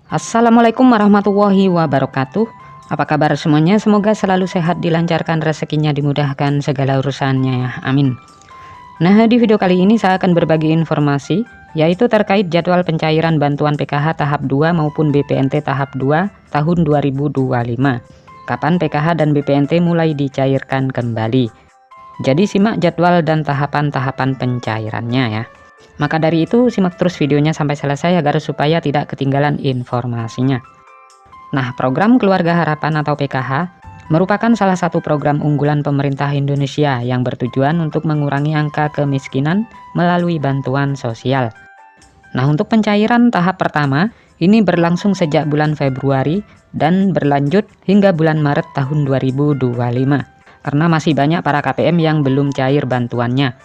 Assalamualaikum warahmatullahi wabarakatuh. Apa kabar semuanya? Semoga selalu sehat, dilancarkan rezekinya, dimudahkan segala urusannya ya. Amin. Nah, di video kali ini saya akan berbagi informasi yaitu terkait jadwal pencairan bantuan PKH tahap 2 maupun BPNT tahap 2 tahun 2025. Kapan PKH dan BPNT mulai dicairkan kembali. Jadi simak jadwal dan tahapan-tahapan pencairannya ya. Maka dari itu simak terus videonya sampai selesai agar supaya tidak ketinggalan informasinya. Nah, program Keluarga Harapan atau PKH merupakan salah satu program unggulan pemerintah Indonesia yang bertujuan untuk mengurangi angka kemiskinan melalui bantuan sosial. Nah, untuk pencairan tahap pertama ini berlangsung sejak bulan Februari dan berlanjut hingga bulan Maret tahun 2025 karena masih banyak para KPM yang belum cair bantuannya.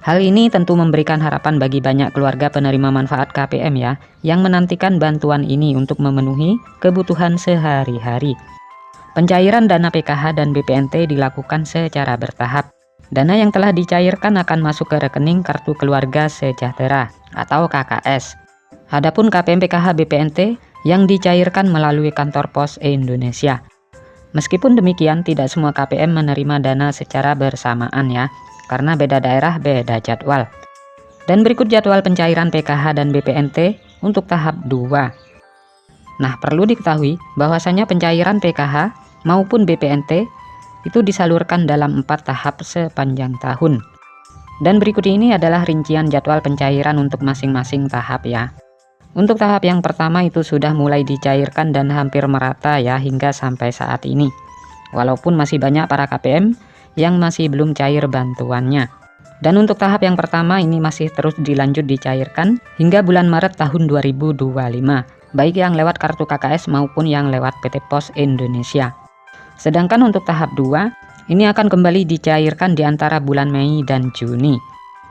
Hal ini tentu memberikan harapan bagi banyak keluarga penerima manfaat KPM ya, yang menantikan bantuan ini untuk memenuhi kebutuhan sehari-hari. Pencairan dana PKH dan BPNT dilakukan secara bertahap. Dana yang telah dicairkan akan masuk ke rekening Kartu Keluarga Sejahtera atau KKS. Adapun KPM PKH BPNT yang dicairkan melalui kantor pos Indonesia. Meskipun demikian, tidak semua KPM menerima dana secara bersamaan ya, karena beda daerah beda jadwal. Dan berikut jadwal pencairan PKH dan BPNT untuk tahap 2. Nah, perlu diketahui bahwasanya pencairan PKH maupun BPNT itu disalurkan dalam 4 tahap sepanjang tahun. Dan berikut ini adalah rincian jadwal pencairan untuk masing-masing tahap ya. Untuk tahap yang pertama itu sudah mulai dicairkan dan hampir merata ya hingga sampai saat ini. Walaupun masih banyak para KPM yang masih belum cair bantuannya. Dan untuk tahap yang pertama ini masih terus dilanjut dicairkan hingga bulan Maret tahun 2025, baik yang lewat kartu KKS maupun yang lewat PT Pos Indonesia. Sedangkan untuk tahap 2 ini akan kembali dicairkan di antara bulan Mei dan Juni.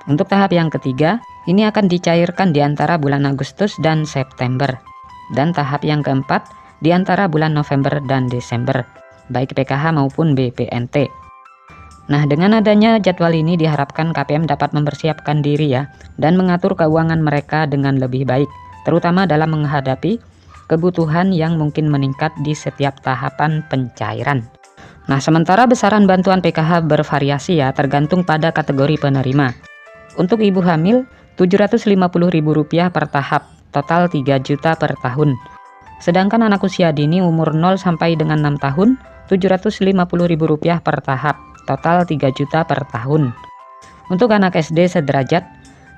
Untuk tahap yang ketiga ini akan dicairkan di antara bulan Agustus dan September. Dan tahap yang keempat di antara bulan November dan Desember, baik PKH maupun BPNT. Nah, dengan adanya jadwal ini diharapkan KPM dapat mempersiapkan diri ya, dan mengatur keuangan mereka dengan lebih baik, terutama dalam menghadapi kebutuhan yang mungkin meningkat di setiap tahapan pencairan. Nah, sementara besaran bantuan PKH bervariasi ya, tergantung pada kategori penerima. Untuk ibu hamil, Rp750.000 per tahap, total 3 juta per tahun. Sedangkan anak usia dini umur 0 sampai dengan 6 tahun, Rp750.000 per tahap, total 3 juta per tahun. Untuk anak SD sederajat,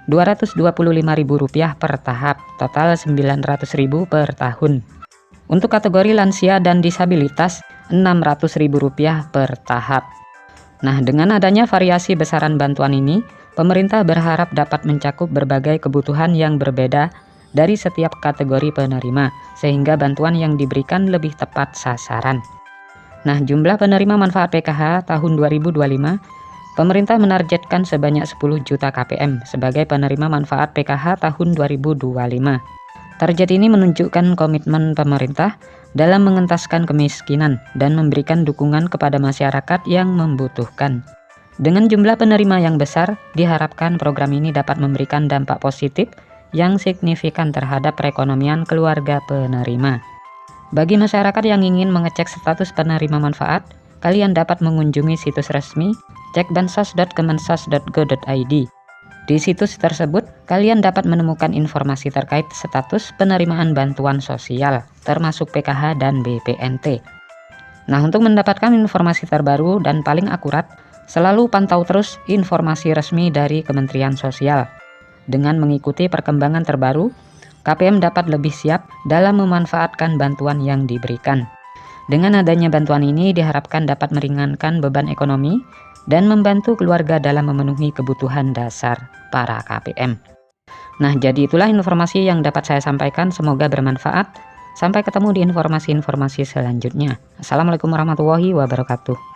Rp225.000 per tahap, total Rp900.000 per tahun. Untuk kategori lansia dan disabilitas, Rp600.000 per tahap. Nah, dengan adanya variasi besaran bantuan ini, pemerintah berharap dapat mencakup berbagai kebutuhan yang berbeda dari setiap kategori penerima, sehingga bantuan yang diberikan lebih tepat sasaran. Nah, jumlah penerima manfaat PKH tahun 2025, pemerintah menargetkan sebanyak 10 juta KPM sebagai penerima manfaat PKH tahun 2025. Target ini menunjukkan komitmen pemerintah dalam mengentaskan kemiskinan dan memberikan dukungan kepada masyarakat yang membutuhkan. Dengan jumlah penerima yang besar, diharapkan program ini dapat memberikan dampak positif yang signifikan terhadap perekonomian keluarga penerima. Bagi masyarakat yang ingin mengecek status penerima manfaat, kalian dapat mengunjungi situs resmi cekbansos.kemensos.go.id. Di situs tersebut, kalian dapat menemukan informasi terkait status penerimaan bantuan sosial, termasuk PKH dan BPNT. Nah, untuk mendapatkan informasi terbaru dan paling akurat, selalu pantau terus informasi resmi dari Kementerian Sosial. Dengan mengikuti perkembangan terbaru, KPM dapat lebih siap dalam memanfaatkan bantuan yang diberikan. Dengan adanya bantuan ini diharapkan dapat meringankan beban ekonomi dan membantu keluarga dalam memenuhi kebutuhan dasar para KPM. Nah, jadi itulah informasi yang dapat saya sampaikan, semoga bermanfaat. Sampai ketemu di informasi-informasi selanjutnya. Assalamualaikum warahmatullahi wabarakatuh.